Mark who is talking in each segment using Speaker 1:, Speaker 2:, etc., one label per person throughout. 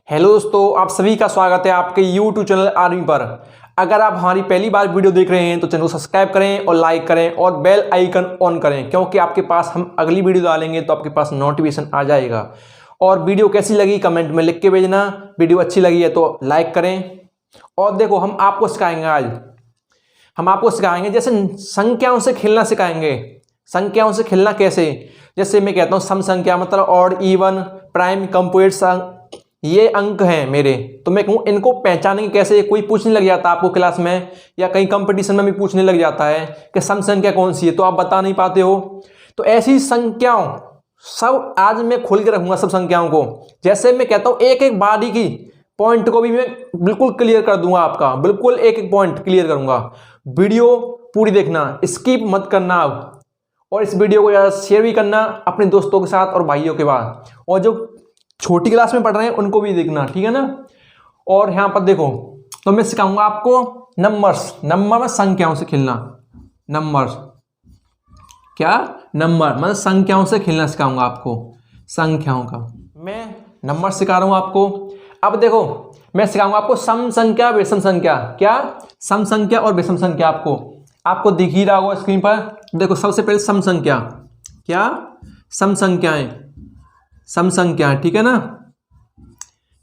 Speaker 1: Hello दोस्तों, आप सभी का स्वागत है आपके YouTube चैनल आर्मी पर। अगर आप हमारी पहली बार वीडियो देख रहे हैं तो चैनल को सब्सक्राइब करें और लाइक करें और बेल आइकन ऑन करें, क्योंकि आपके पास हम अगली वीडियो डालेंगे तो आपके पास नोटिफिकेशन आ जाएगा। और वीडियो कैसी लगी कमेंट में लिख के भेजना। वीडियो अच्छी लगी है तो लाइक करें। और देखो, हम आपको सिखाएंगे जैसे संख्याओं से खेलना सिखाएंगे। संख्याओं से खेलना कैसे, जैसे मैं कहता हूँ सम संख्या मतलब ऑड, इवन, प्राइम, कंप्लीट ये अंक हैं मेरे, तो मैं कहूँ इनको पहचानेंगे कैसे। कोई पूछने लग जाता है आपको क्लास में या कहीं कंपटीशन में भी पूछने लग जाता है कि सम संख्या कौन सी है, तो आप बता नहीं पाते हो। तो ऐसी संख्याओं सब आज मैं खोल के रखूंगा, सब संख्याओं को। जैसे मैं कहता हूँ एक एक बारीकी पॉइंट को भी मैं बिल्कुल क्लियर कर दूंगा, आपका बिल्कुल एक एक पॉइंट क्लियर करूंगा। वीडियो पूरी देखना, स्किप मत करना आप। और इस वीडियो को ज़्यादा शेयर भी करना अपने दोस्तों के साथ और भाइयों के बाद, और जो छोटी क्लास में पढ़ रहे हैं उनको भी देखना, ठीक है ना। और यहाँ पर देखो, तो मैं सिखाऊंगा आपको नंबर में संख्याओं से खेलना। नंबर मतलब संख्याओं से खेलना सिखाऊंगा आपको, संख्याओं का मैं नंबर सिखा रहा हूँ आपको। अब देखो, मैं सिखाऊंगा आपको सम संख्या, विषम संख्या। क्या सम संख्या और विषम संख्या आपको दिख ही रहा होगा स्क्रीन पर। देखो, सबसे पहले सम संख्या। क्या सम संख्याएं, सम संख्याएं, ठीक है ना।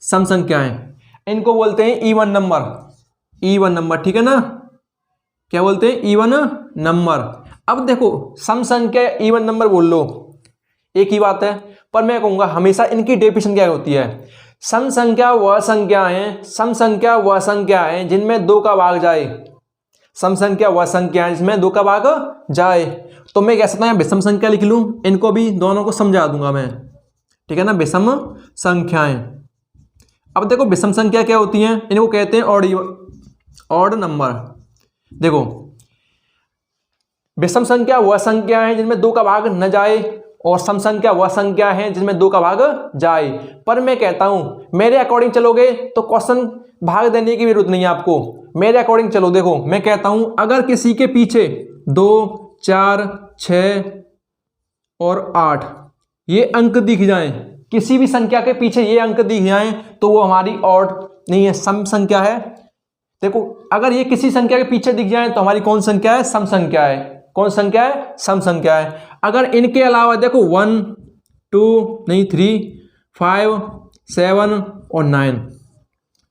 Speaker 1: सम संख्याएं इनको बोलते हैं इवन नंबर, ठीक है ना। क्या बोलते हैं? Even number. अब देखो, सम संख्या इवन नंबर बोल लो, एक ही बात है, पर मैं कहूंगा हमेशा इनकी डेफिनेशन क्या होती है। सम संख्या वह संख्या है जिनमें दो का भाग जाए। सम संख्या वह संख्या है जिसमें दो का भाग जाए। तो मैं कह सकता हूं विषम संख्या लिख लूं, इनको भी दोनों को समझा दूंगा मैं, ठीक है ना। विषम संख्याएं। अब देखो, विषम संख्या क्या होती हैं, इनको कहते हैं ऑड नंबर। देखो, विषम संख्या वह संख्या है जिनमें दो का भाग न जाए, और सम संख्या वह संख्या है जिसमें दो का भाग जाए। पर मैं कहता हूं मेरे अकॉर्डिंग चलोगे तो क्वेश्चन भाग देने की जरूरत नहीं है आपको, मेरे अकॉर्डिंग चलो। देखो, मैं कहता हूं अगर किसी के पीछे 2, 4, 6 और 8 ये अंक दिख जाएं, किसी भी संख्या के पीछे ये अंक दिख जाएं, तो वो हमारी ऑड नहीं है, सम संख्या है। देखो, अगर ये किसी संख्या के पीछे दिख जाएं तो हमारी कौन संख्या है? सम संख्या है। कौन संख्या है? सम संख्या है। अगर इनके अलावा देखो 1, 2 नहीं 3, 5, 7 और 9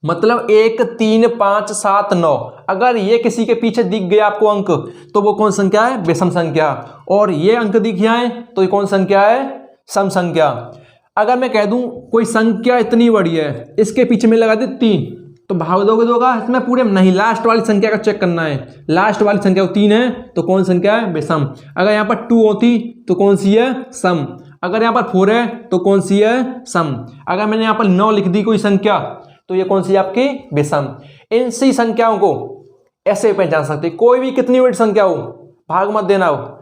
Speaker 1: मतलब 1, 3, 5, 7, 9 अगर ये किसी के पीछे दिख गया आपको अंक, तो वो कौन संख्या है? विषम संख्या। और ये अंक दिख जाए तो ये कौन संख्या है? सम संख्या। अगर मैं कह दूं कोई संख्या इतनी बड़ी है, इसके पीछे में लगा दे 3, तो भाग दोगे दोगा इसमें पूरे नहीं, लास्ट वाली संख्या का चेक करना है। लास्ट वाली संख्या 3 है तो कौन संख्या है? विषम। अगर यहाँ पर 2 होती तो कौन सी है? सम। अगर यहाँ पर 4 है तो कौन सी है? सम। अगर मैंने यहाँ पर 9 लिख दी कोई संख्या, तो ये कौन सी है आपकी? विषम। इन सी संख्याओं को ऐसे पहचान सकते, कोई भी कितनी बड़ी संख्या हो, भाग मत देना हो।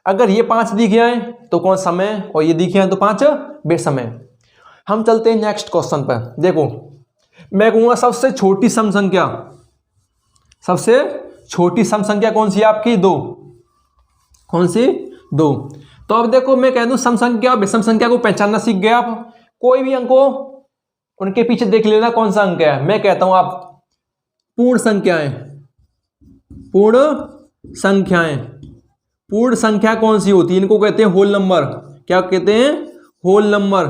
Speaker 1: अगर ये 5 दिख जाए तो कौन सम है, और ये दिख जाए तो 5 विषम है। हम चलते हैं नेक्स्ट क्वेश्चन पर। देखो, मैं कहूंगा सबसे छोटी सम संख्या, सबसे छोटी सम संख्या कौन सी है आपकी? 2। कौन सी? 2। तो अब देखो, मैं कह दूं सम संख्या और विषम संख्या को पहचानना सीख गए आप। कोई भी अंक को उनके पीछे देख लेना कौन सा अंक है। मैं कहता हूं आप पूर्ण संख्याएं, पूर्ण संख्या कौन सी होती है? इनको कहते हैं होल नंबर। क्या कहते हैं? Whole number.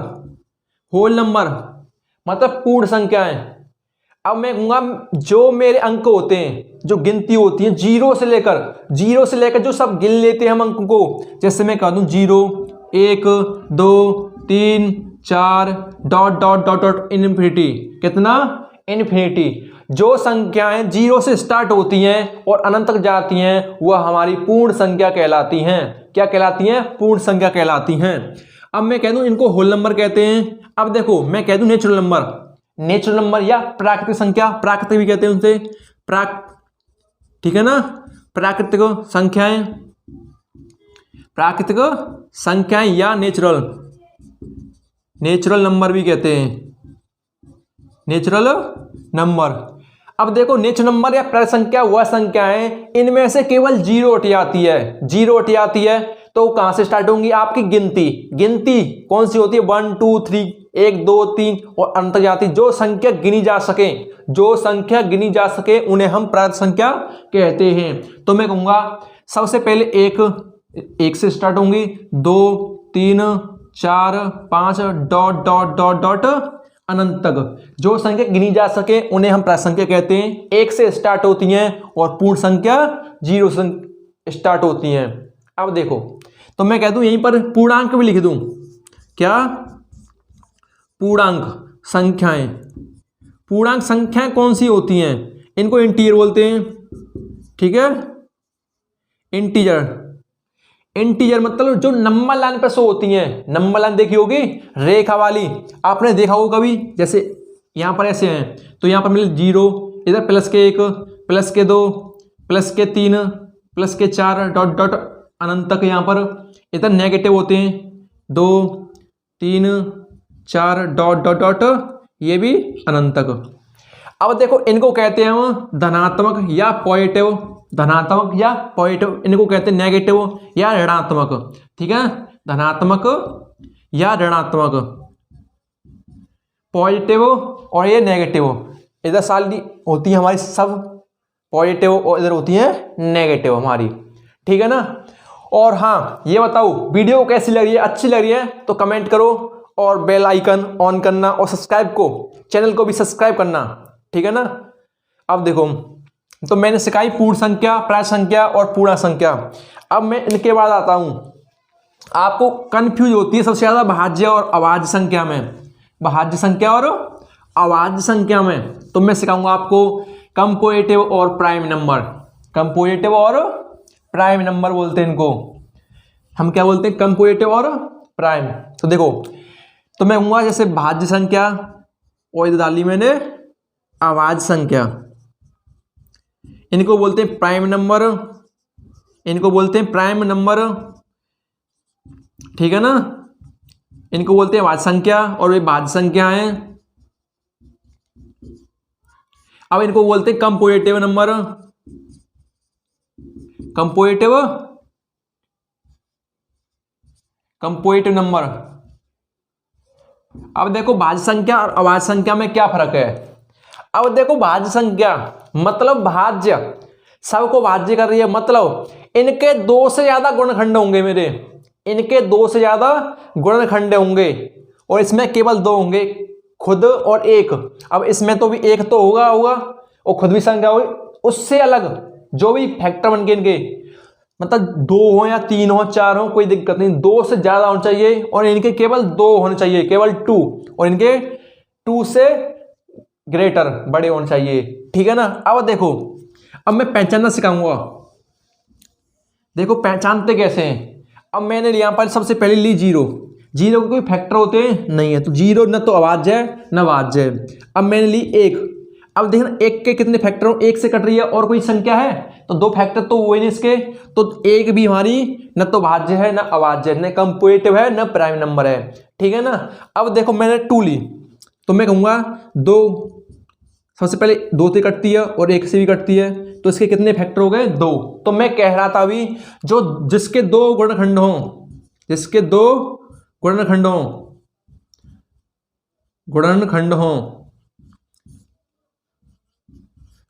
Speaker 1: होल नंबर मतलब पूर्ण संख्याएं। अब मैं कहूंगा जो मेरे अंक होते हैं, जो गिनती होती है जीरो से लेकर जो सब गिन लेते हैं हम अंक को, जैसे मैं कह दूं 0, 1, 2, 3, 4 dot dot dot dot infinity. कितना? इन्फिनिटी। जो संख्याएं 0 से स्टार्ट होती हैं और अनंत तक जाती हैं वह हमारी पूर्ण संख्या कहलाती हैं। क्या कहलाती हैं? पूर्ण संख्या कहलाती हैं। अब मैं कह दूं इनको होल नंबर कहते हैं। अब देखो, मैं कह दूं नेचुरल नंबर या प्राकृतिक संख्या, प्राकृतिक भी कहते हैं उनसे, ठीक है ना। प्राकृतिक संख्याएं या नेचुरल नंबर भी कहते हैं, नेचुरल नंबर। अब देखो, नेचुरल नंबर या प्राकृतिक संख्या वह संख्या है इनमें से केवल 0 हट जाती है, 0 हट जाती है, तो कहां से स्टार्ट होंगी आपकी गिनती। गिनती कौन सी होती है, 1 2 3, 1 2 3 और अंत जाती। जो संख्या गिनी जा सके, जो संख्या गिनी जा सके उन्हें हम प्राकृत संख्या कहते हैं। तो मैं कहूंगा सबसे पहले एक से स्टार्ट होंगी, 2 3 4 5 डॉट डॉट डॉट डॉट अनंत तक। जो संख्या गिनी जा सके उन्हें हम प्राकृत संख्या कहते हैं। 1 से स्टार्ट होती हैं और पूर्ण संख्या 0 से स्टार्ट होती हैं। अब देखो, तो मैं कह दूं यहीं पर पूर्णांक भी लिख दूं, क्या, पूर्णांक संख्याएं। पूर्णांक संख्याएं कौन सी होती हैं, इनको इंटीजर बोलते हैं, ठीक है। इंटीजर, इंटीजर मतलब जो नंबर लाइन पे शो होती हैं। नंबर लाइन देखी होगी रेखा वाली, आपने देखा होगा कभी, जैसे यहां पर ऐसे हैं तो यहां पर मिले 0, इधर +1 +2 +3 +4 डॉट डॉट अनंत तक। यहां पर इधर नेगेटिव होते हैं, 2 3 4 डॉट डॉट डॉट, ये भी अनंत तक। अब देखो इनको कहते हैं हम धनात्मक या पॉजिटिव, धनात्मक या पॉजिटिव, इनको कहते हैं नेगेटिव या ऋणात्मक, ठीक है। धनात्मक या ऋणात्मक, पॉजिटिव और ये नेगेटिव। इधर सारी होती है हमारी सब पॉजिटिव और इधर होती है नेगेटिव हमारी, ठीक है ना। और हाँ ये बताओ वीडियो कैसी लग रही है, अच्छी लग रही है तो कमेंट करो और बेल आइकन ऑन करना और चैनल को भी सब्सक्राइब करना, ठीक है ना। अब देखो, तो मैंने सिखाई पूर्ण संख्या, प्राकृत संख्या और पूर्णांक संख्या। अब मैं इनके बाद आता हूं, आपको कंफ्यूज होती है सबसे ज्यादा भाज्य और अभाज्य संख्या में, भाज्य संख्या और अभाज्य संख्या में। तो मैं सिखाऊंगा आपको कंपोजिटिव और प्राइम नंबर। कंपोजिटिव और प्राइम नंबर बोलते हैं इनको, हम क्या बोलते हैं, कंपोजिटिव और प्राइम। तो देखो, तो मैं कहूंगा जैसे भाज्य संख्या और इधर डाली मैंने अभाज्य संख्या, इनको बोलते हैं प्राइम नंबर, इनको बोलते हैं प्राइम नंबर, ठीक है ना। इनको बोलते हैं भाज्य संख्या और वे भाज्य संख्या हैं। अब इनको बोलते हैं कंपोजिटिव नंबर, कंपोजिटिव नंबर। अब देखो भाज्य संख्या और अभाज्य संख्या में क्या फर्क है। अब देखो भाज्य संख्या मतलब भाज्य, सबको भाज्य कर रही है, मतलब इनके 2 से ज्यादा गुणनखंड होंगे मेरे, इनके 2 से ज्यादा गुणनखंड होंगे और इसमें केवल 2 होंगे, खुद और एक। अब इसमें तो भी एक तो होगा और खुद भी संख्या होगी, उससे अलग जो भी फैक्टर बन के इनके, मतलब 2 हो या 3 हो 4 हो कोई दिक्कत नहीं, 2 से ज्यादा होना चाहिए और इनके केवल 2 होने चाहिए, केवल 2, और इनके 2 से ग्रेटर बड़े होने चाहिए, ठीक है ना। अब देखो, अब मैं पहचानना सिखाऊंगा, देखो पहचानते कैसे हैं। अब मैंने यहां पर सबसे पहले ली 0 के कोई फैक्टर होते हैं नहीं है, तो 0 न तो अभाज्य है न भाज्य है। अब मैंने ली 1, अब देखना 1 के कितने फैक्टर हो, 1 से कट रही है और कोई संख्या है तो 2 फैक्टर तो हुए नहीं इसके, तो 1 भी हमारी न तो भाज्य है न अभाज्य है, न कंपोजिटिव है न प्राइम नंबर है, ठीक है ना। अब देखो मैंने 2 ली, तो मैं कहूंगा 2, सबसे पहले 2 से कटती है और 1 से भी कटती है, तो इसके कितने फैक्टर हो गए, 2। तो मैं कह रहा था अभी, जो जिसके 2 गुणनखंड हों, जिसके 2 गुणनखंड हों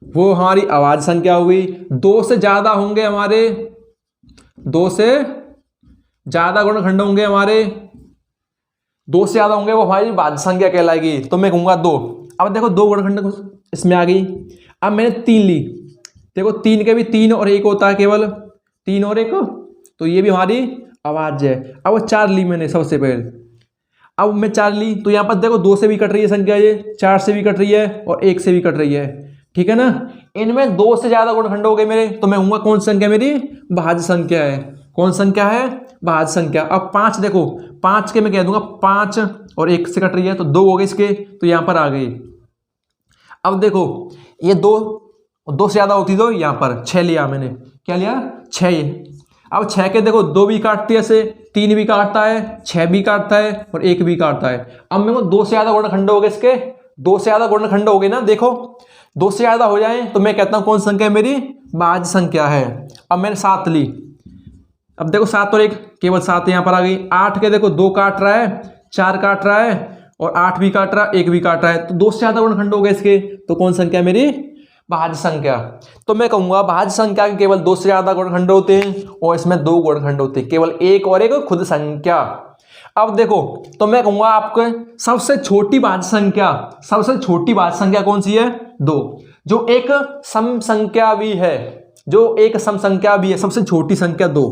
Speaker 1: वो हमारी अभाज्य संख्या हुई। 2 से ज्यादा होंगे हमारे, 2 से ज्यादा गुणनखंड होंगे हमारे, 2 से ज्यादा होंगे वो हमारी भाज्य संख्या कहलाएगी। तो मैं कहूंगा 2। अब देखो 2 गुणनखंड इसमें आ गई। अब मैंने 3 ली, देखो 3 के भी 3 और 1 होता है, केवल 3 और 1, तो ये भी हमारी अभाज्य है। अब 4 ली मैंने सबसे पहले, अब मैं 4 ली, तो यहाँ पर देखो 2 से भी कट रही है संख्या, ये 4 से भी कट रही है और 1 से भी कट रही है, ठीक है ना। इनमें 2 से ज्यादा गुणनखंड हो गए मेरे, तो मैं कहूंगा कौन सी संख्या मेरी भाज्य संख्या है, कौन संख्या है, भाज्य संख्या। अब 5 देखो, 5 के मैं कह दूंगा 5 और 1 से कट रही है तो 2 हो गए इसके, तो यहां पर आ गई। अब देखो ये 2 से ज्यादा होती तो यहां पर 6 लिया मैंने, क्या लिया, 6। अब 6 के देखो 2 भी काटती है, ऐसे 3 भी काटता है, 6 भी काटता है और 1 भी काटता है। अब मेरे को 2 से ज्यादा गुणनखंड हो गए इसके, 2 से ज्यादा गुणनखंड हो गए ना, देखो 2 से ज्यादा हो जाए तो मैं कहता हूं कौन संख्या मेरी भाज्य संख्या है। अब मैंने 7 ली, अब देखो 7 और 1 केवल 7 यहाँ पर आ गई। 8 के देखो 2 काट रहा है, 4 काट रहा है और 8 भी काट रहा है, 1 भी काट रहा है, तो 2 से ज्यादा गुणनखंड हो गए इसके। तो कौन संख्या मेरी? भाज्य संख्या। तो मैं कहूंगा भाज्य संख्या के केवल 2 से ज्यादा गुणनखंड होते हैं और इसमें 2 गुणनखंड होते हैं, केवल एक और एक खुद संख्या। अब देखो, तो मैं कहूंगा आपको सबसे छोटी भाज्य संख्या, सबसे छोटी भाज्य संख्या कौन सी है? 2, जो एक सम संख्या भी है, जो एक सम संख्या भी है, सबसे छोटी संख्या 2।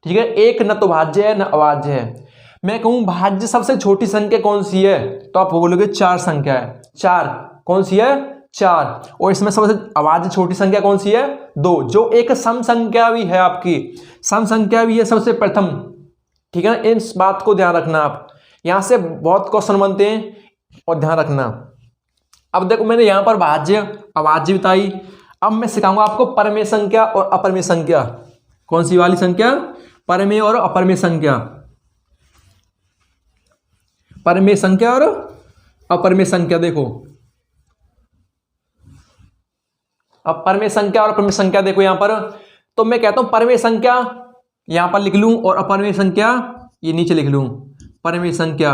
Speaker 1: ठीक है, एक न तो भाज्य है न अभाज्य है। मैं कहूं भाज्य सबसे छोटी संख्या कौन सी है? तो आप बोलोगे 4 संख्या है। 4 कौन सी है? 4। और इसमें सबसे अभाज्य छोटी संख्या कौन सी है? 2, जो एक सम संख्या भी है, आपकी सम संख्या भी है सबसे प्रथम। ठीक है ना, इस बात को ध्यान रखना आप, यहां से बहुत क्वेश्चन बनते हैं और ध्यान रखना। अब देखो मैंने यहां पर भाज्य अभाज्य बताई, अब मैं सिखाऊंगा आपको परमेय संख्या और अपरमेय संख्या। कौन सी वाली संख्या? परमेय और अपरमेय संख्या। परमेय संख्या और अपरमेय संख्या। देखो अब परमेय संख्या और अपरमेय संख्या देखो यहां पर, तो मैं कहता हूं परमेय संख्या यहां पर लिख लूं और अपरमेय संख्या ये नीचे लिख लूं। परमेय संख्या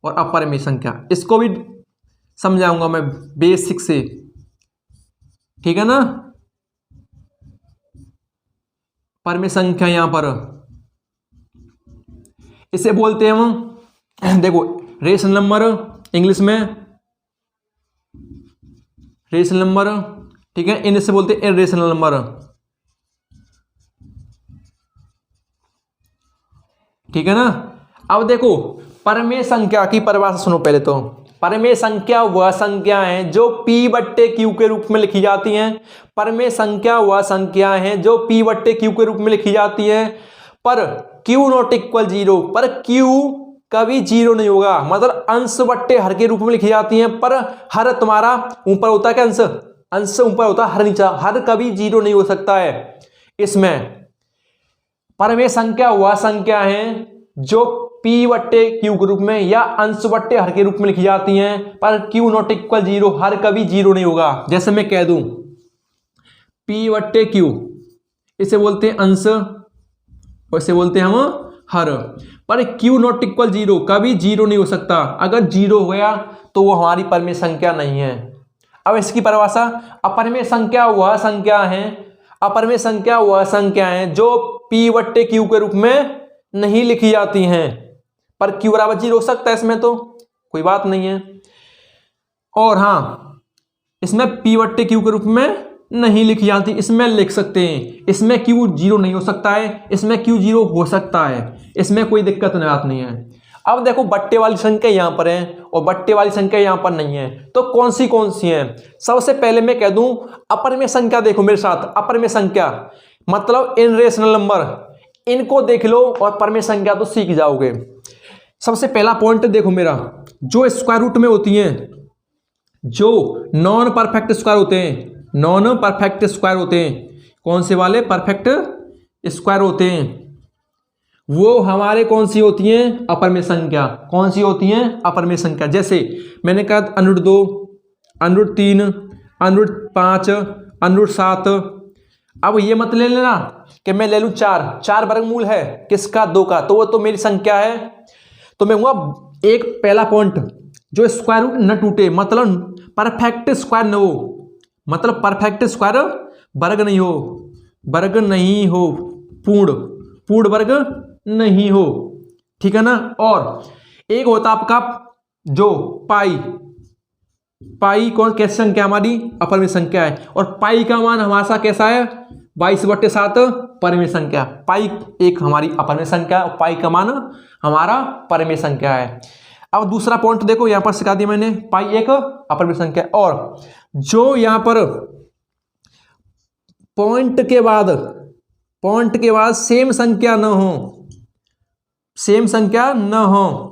Speaker 1: और अपरमेय संख्या, इसको भी समझाऊंगा मैं बेसिक से। ठीक है ना, परमेय संख्या यहां पर इसे बोलते हैं हम, देखो रेशनल नंबर, इंग्लिश में रेशनल नंबर। ठीक है, इनसे बोलते हैं इरेशनल नंबर। ठीक है ना। अब देखो परमेय संख्या की परिभाषा सुनो पहले तो। परमेय संख्या वह संख्या है जो P/Q के रूप में लिखी जाती हैं। परमेय संख्या वह संख्या है जो P/Q के रूप में लिखी जाती है, पर Q नॉट इक्वल 0, पर Q कभी 0 नहीं होगा। मतलब अंश बट्टे हर के रूप में लिखी जाती हैं, पर हर तुम्हारा ऊपर होता है क्या? अंश, अंश ऊपर होता है, हर नीचा, हर कभी 0 नहीं हो सकता है। इसमें परमेय संख्या वह संख्या है जो P/Q के रूप में या अंश बट्टे हर के रूप में लिखी जाती हैं, पर Q नॉट इक्वल 0, हर कभी 0 नहीं होगा। जैसे मैं कह दूं P/Q, इसे बोलते हैं अंश और इसे बोलते हैं हम हर, पर Q नॉट इक्वल 0, कभी 0 नहीं हो सकता। अगर 0 हो गया तो वो हमारी परमेय संख्या नहीं है। अब इसकी परिभाषा, अपरमेय संख्या वह संख्या है, अपरमेय संख्या वह संख्या है जो P/Q के रूप में नहीं लिखी जाती हैं, पर Q बराबर 0 हो सकता है, इसमें तो कोई बात नहीं है। और हां, इसमें P/Q के रूप में नहीं लिखी जाती, इसमें लिख सकते हैं। इसमें Q 0 नहीं हो सकता है, इसमें Q 0 हो सकता है, इसमें कोई दिक्कत नहीं है। अब देखो बट्टे वाली संख्या यहां पर है और बट्टे वाली संख्या यहां पर नहीं है, तो कौन सी है? सबसे पहले मैं कह दूं अपरमेय संख्या। देखो मेरे साथ, अपरमेय संख्या मतलब इनरेशनल नंबर, इनको देख लो और परमेय संख्या तो सीख जाओगे। सबसे पहला पॉइंट देखो मेरा, जो स्क्वायर रूट में होती हैं, जो नॉन परफेक्ट स्क्वायर होते हैं, नॉन परफेक्ट स्क्वायर होते हैं, कौन से वाले? परफेक्ट स्क्वायर होते हैं, वो हमारे कौन सी होती हैं? अपरमेय संख्या। कौन सी होती हैं? अपरमेय संख्या। जैसे मैंने कहा √2, √3, √5, √7। अब ये मत ले लेना कि मैं ले लूं 4 वर्गमूल है किसका? 2 का, तो वो तो मेरी संख्या है। तो मैं कहूंगा एक पहला पॉइंट, जो स्क्वायर रूट न टूटे, मतलब परफेक्ट स्क्वायर न हो, मतलब परफेक्ट स्क्वायर वर्ग नहीं हो, वर्ग नहीं हो, पूर्ण वर्ग नहीं हो। ठीक है ना। और एक होता आपका जो पाई कौन कैसी संख्या? हमारी अपरमेय संख्या है, और पाई का मान हमारा कैसा है? 22/7 परमेय संख्या। पाई एक हमारी अपरमेय संख्या, पाई का मान हमारा परमेय संख्या है। अब दूसरा पॉइंट देखो, यहां पर सिखा दिया मैंने, पाई एक अपरमेय संख्या। और जो यहां पर पॉइंट के बाद सेम संख्या न हो, सेम संख्या न हो,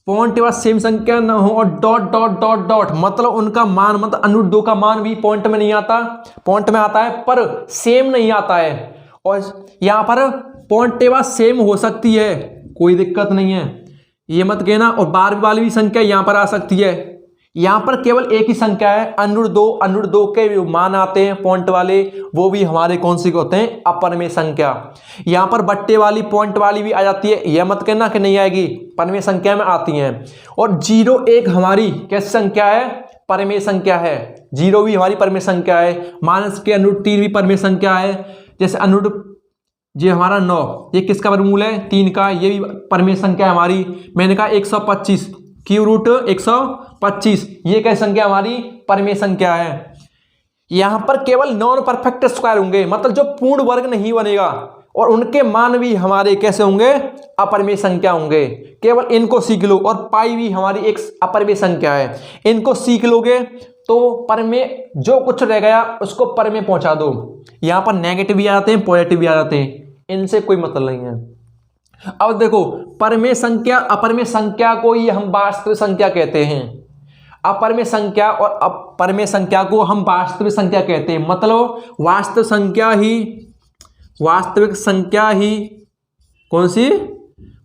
Speaker 1: पॉइंट के बाद सेम संख्या न हो, और डॉट डॉट डॉट डॉट, मतलब उनका मान, मतलब √2 का मान भी पॉइंट में नहीं आता, पॉइंट में आता है पर सेम नहीं आता है। और यहां पर पॉइंट के बाद सेम हो सकती है, कोई दिक्कत नहीं है, ये मत कहना। और 12वीं वाली भी संख्या यहां पर आ सकती है, यहां पर केवल एक ही संख्या है, अनुर दो के जो मान आते हैं पॉइंट वाले, वो भी हमारे कौन सी होते हैं, अपरिमेय संख्या। यहां पर बट्टे वाली पॉइंट वाली भी आ जाती है, यह मत कहना कि नहीं आएगी, परिमेय संख्या में आती हैं। और 0 1 हमारी कैसी संख्या है, परिमेय संख्या है। 0 भी हमारी परिमेय संख्या है। माइनस के अनुरूप 3 भी परिमेय संख्या है। जैसे अनुरूप ये हमारा 9, ये किसका वर्गमूल है, 3 का, ये भी परिमेय संख्या है हमारी। मैंने कहा 125 क्यूब रूट 125, ये कैसी संख्या हमारी, परिमेय संख्या है। यहां पर केवल नॉन परफेक्ट स्क्वायर होंगे, मतलब जो पूर्ण वर्ग नहीं बनेगा, और उनके मान भी हमारे कैसे होंगे, अपरिमेय संख्या होंगे। केवल इनको सीख लो। और पाई भी हमारी एक अपरिमेय संख्या है, इनको सीख लोगे तो परिमेय जो कुछ रह गया उसको परिमेय पहुंचा दो। यहां पर नेगेटिव भी आ जाते हैं, पॉजिटिव भी आ जाते हैं, इनसे कोई मतलब नहीं है। अब देखो, परिमेय संख्या अपरिमेय संख्या को ही हम वास्तविक संख्या कहते हैं। अपरिमेय संख्या और अपरिमेय संख्या को हम वास्तविक संख्या कहते हैं। मतलब वास्तविक संख्या ही कौन सी,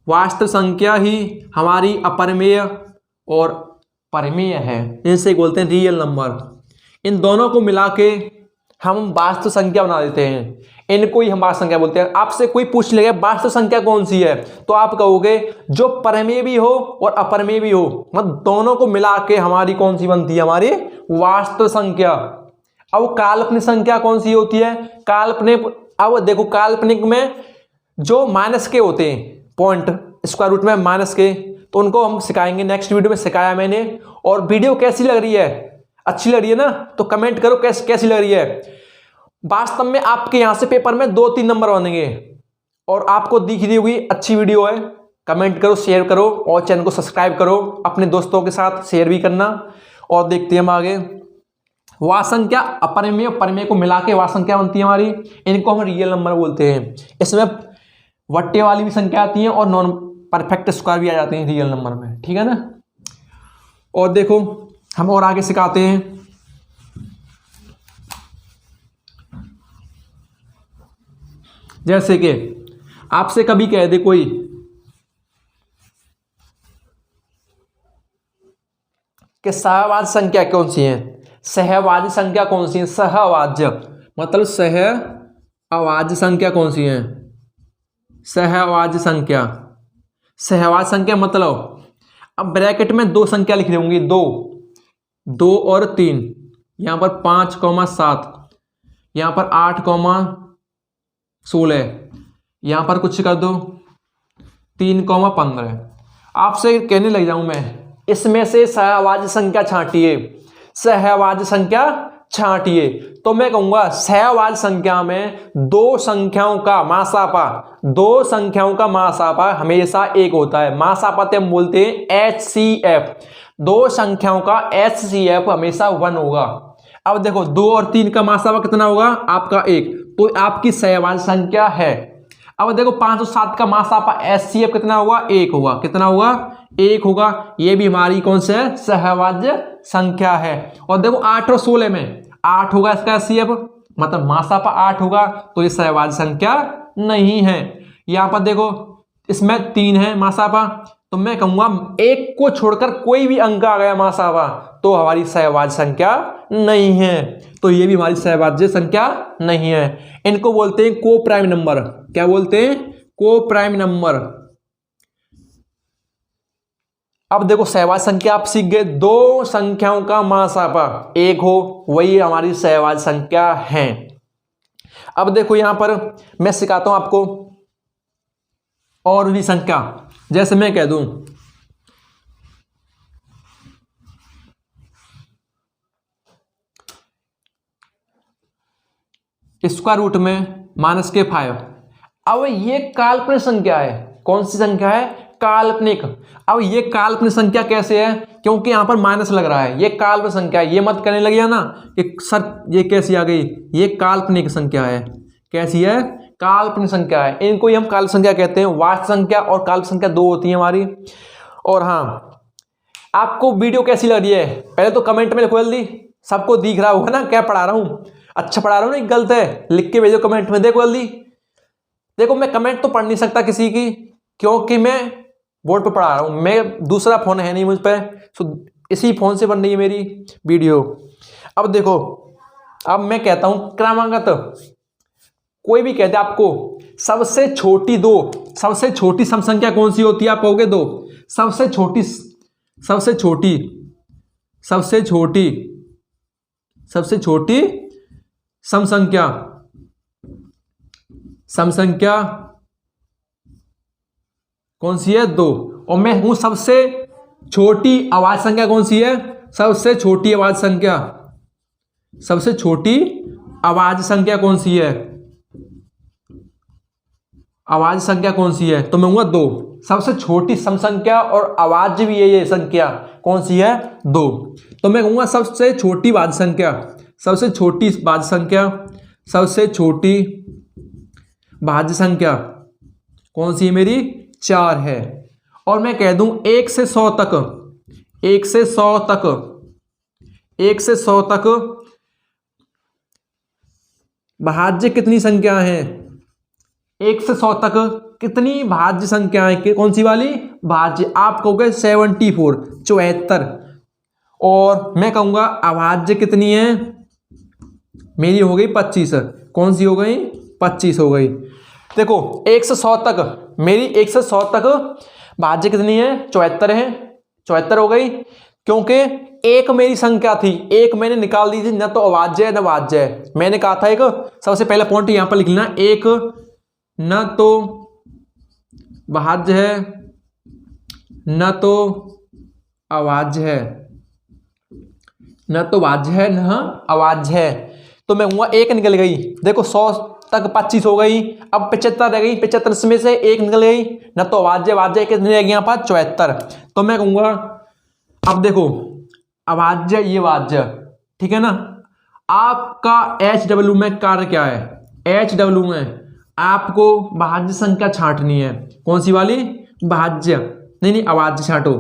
Speaker 1: वास्तविक संख्या ही हमारी अपरिमेय और परिमेय है, इनसे बोलते हैं रियल नंबर। इन दोनों को मिला के हम वास्तविक संख्या बना देते हैं, इनको ही हम वास्तविक संख्या बोलते हैं। आपसे कोई पूछ लेगा वास्तविक संख्या कौन सी है, तो आप कहोगे जो परिमेय भी हो और अपरिमेय भी हो, मतलब दोनों को मिला के हमारी कौन सी बनती है, हमारी वास्तविक संख्या। अब काल्पनिक संख्या कौन सी होती है, काल्पनिक, अब देखो काल्पनिक में जो माइनस के होते हैं पॉइंट स्क्वायर रूट में माइनस के, तो उनको हम सिखाएंगे, नेक्स्ट वीडियो में सिखाया मैंने। और वीडियो कैसी लग रही है, अच्छी लग रही है ना, तो कमेंट करो कैसी लग रही है। वास्तव में आपके यहां से पेपर में 2-3 नंबर बनेंगे, और आपको दिख रही होगी अच्छी वीडियो है। कमेंट करो, शेयर करो, और चैनल को सब्सक्राइब करो, अपने दोस्तों के साथ शेयर भी करना। और देखते हैं हम आगे। वह संख्या अपरिमेय और परिमेय को मिला के वह संख्या बनती है हमारी, इनको हम रियल नंबर बोलते हैं। इसमें वट्टे वाली भी संख्या आती है और नॉन परफेक्ट स्क्वायर भी आ जाते हैं रियल नंबर में, ठीक है ना। और देखो हम और आगे सिखाते हैं। जैसे कि आपसे कभी कह दे कोई कि सहवाज्य संख्या कौन सी है, सहवाज्य संख्या कौन सी है, सहवाज्य मतलब सहवाज्य संख्या कौन सी है, सहवाज्य संख्या। सहवाज्य संख्या मतलब, अब ब्रैकेट में 2 संख्या लिख रही होंगी, 2 और 3, यहां पर 5,7, यहां पर 8,16, यहां पर कुछ कर दो 3,15। आपसे कहने लग जाऊं मैं, इसमें से सहवाज्य संख्या छांटिए, सहवाज्य संख्या छांटिए। तो मैं कहूंगा सहवाज्य संख्या में 2 संख्याओं का मासापा हमेशा 1 होता है। मासापा हम बोलते हैं HCF, 2 संख्याओं का HCF हमेशा 1 होगा। अब देखो 2 और 3 का मासापा कितना होगा, आपका 1, तो आपकी सहवाज्य संख्या है। अब देखो 5 और 7 का मासापा HCF कितना होगा, 1 होगा। कितना होगा, 1 होगा। ये भी हमारी कौन से है, सहवाज्य संख्या है। और देखो 8 और 16 में 8 होगा इसका HCF, मतलब मासापा 8 होगा, तो ये सहवाज्य संख्या नहीं है। यहां पर देखो इसमें 3 है मासापा, तो मैं कहूंगा 1 को छोड़कर कोई भी अंक आ गया मासापा तो हमारी सहवाज्य संख्या नहीं है, तो ये भी हमारी सहवाज्य संख्या नहीं है। इनको बोलते हैं को प्राइम नंबर। क्या बोलते हैं, को प्राइम नंबर। अब देखो सहवाज्य संख्या आप सीख गए, 2 संख्याओं का मासापा 1 हो, वही हमारी सहवाज्य संख्या है। अब देखो यहां पर मैं सिखाता हूं आपको और भी संख्या। जैसे मैं कह दूं स्क्वायर रूट में -5। अब ये काल्पनिक संख्या है। कौन सी संख्या है, काल्पनिक। अब ये काल्पनिक संख्या कैसे है, क्योंकि यहां पर माइनस लग रहा है, ये काल्पनिक संख्या है। ये मत करने लगे ना कि सर ये कैसी आ गई, ये काल्पनिक संख्या है। कैसी है, काल्पनिक संख्या है। इनको ही हम काल्पनिक संख्या कहते हैं। वास्तविक संख्या और काल्पनिक संख्या 2 होती है हमारी। और हाँ, आपको वीडियो कैसी लग रही है पहले तो कमेंट में लिखो जल्दी, सबको दिख रहा होगा ना क्या पढ़ा रहा हूं, अच्छा पढ़ा रहा हूं ना, गलत है लिख के भेजो कमेंट में। देखो जल्दी, देखो मैं कमेंट तो पढ़ नहीं सकता किसी की, क्योंकि मैं बोर्ड पे पढ़ा रहा हूं, मैं दूसरा फोन है नहीं मुझ पे, तो इसी फ़ोन से बन रही है मेरी वीडियो। अब देखो, अब मैं कहता हूँ क्रमागत, कोई भी कहते आपको सबसे छोटी सम संख्या कौन सी होती है, आप कहोगे दो। सबसे छोटी सम संख्या कौन सी है, दो। और मैं हूं सबसे छोटी अवाज संख्या कौन सी है, सबसे छोटी अवाज संख्या कौन सी है, आवाज संख्या कौन सी है, तो मैं हूँ दो। सबसे छोटी सम संख्या और आवाज भी है ये संख्या कौन सी है, दो। तो मैं कहूँगा सबसे छोटी भाज्य संख्या कौन सी है मेरी, 4 है। और मैं कह दूं 1 से 100 तक भाज्य कितनी संख्या है, 1 से 100 तक कितनी भाज्य संख्याएं, कौन सी वाली भाज्य, आप कहोगे 74, 74। और मैं कहूंगा अभाज्य कितनी है, मेरी हो गई 25। कौन सी हो गई, 25 हो गई। देखो 1 से 100 तक मेरी, 1 से 100 तक भाज्य कितनी है, 74 है, 74 हो गई। क्योंकि एक मेरी संख्या थी, एक मैंने निकाल दी थी, न तो अभाज्य है न भाज्य है। मैंने कहा था एक, सबसे पहला पॉइंट यहां पर लिख लेना, एक न तो भाज्य है न तो अभाज्य है, न तो भाज्य है न अभाज्य है। तो मैं हुआ एक निकल गई। देखो 100 तक 25 हो गई, अब 75 रह गई, 75 में से एक निकल गई, न तो अभाज्य कितनी रह गई यहाँ पर, 74। तो मैं कहूँगा, अब देखो अभाज्य ये भाज्य, ठीक है ना। आपका HW में कार्य क्या है, HW में आपको भाज्य संख्या छांटनी है। कौन सी वाली, भाज्य, नहीं अभाज्य छांटो,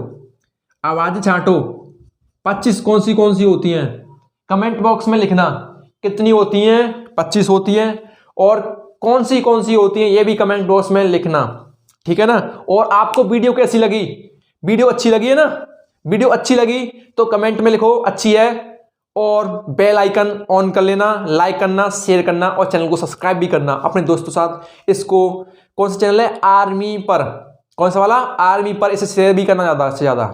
Speaker 1: अभाज्य छांटो। 25 कौन सी होती हैं, कमेंट बॉक्स में लिखना कितनी होती हैं, 25 होती हैं। और कौन सी होती हैं ये भी कमेंट बॉक्स में लिखना, ठीक है ना। और आपको वीडियो कैसी लगी, वीडियो अच्छी लगी है ना, वीडियो अच्छी लगी तो कमेंट में लिखो अच्छी है, और बेल आइकन ऑन कर लेना, लाइक करना, शेयर करना, और चैनल को सब्सक्राइब भी करना अपने दोस्तों साथ। इसको कौन सा चैनल है, आर्मी पर, कौन सा वाला, आर्मी पर, इसे शेयर भी करना ज़्यादा से ज़्यादा।